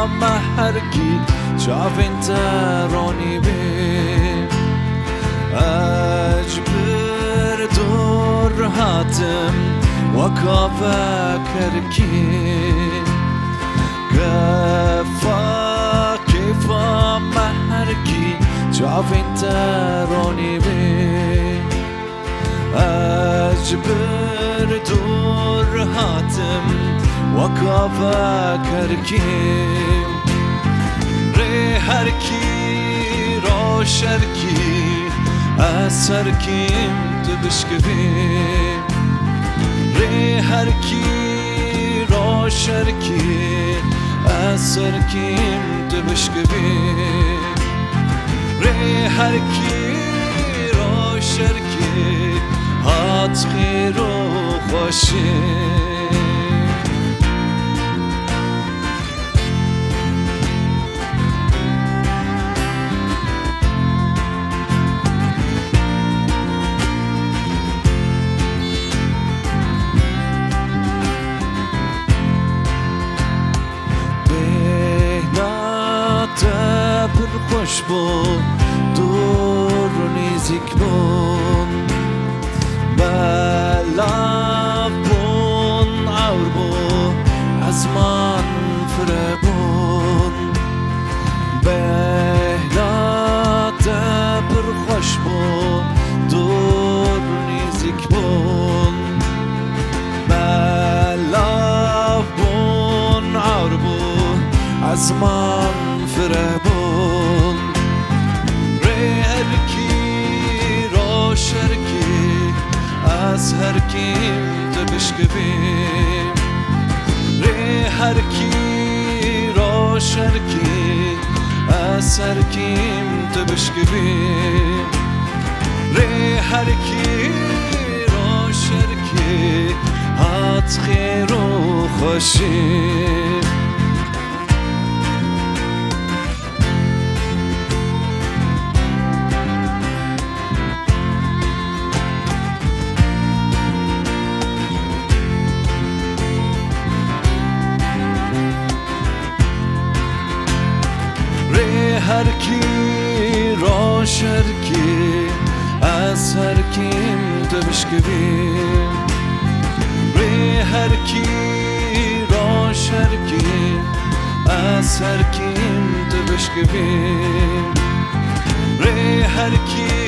هرکی چاوین ترانی بی اجبر دور هاتم وكافا كركي كفا كيفا محركي جافين تروني بي أجبر دور هاتم وكافا كركي ري هركي روشركي أسركيم تبشكبي ري هركي روشركي أسركيم تبشكبي ري هركي روشركي هات خير وخوشي خوش بود دور و نیزیک بون بلاف بون عور بود از من فره بون بهلات پر خوش بود دور و نیزیک بون بلاف بون عور بود از من فره بون شركي أسهر كيم تبشكبي ري هركي رو شركي أسهر كيم تبشكبي ري هركي رو شركي هات خير وخوشي هركي روشركي أسهر كيم تبشكبي ري هركي روشركي أسهر كيم تبشكبي ري هركي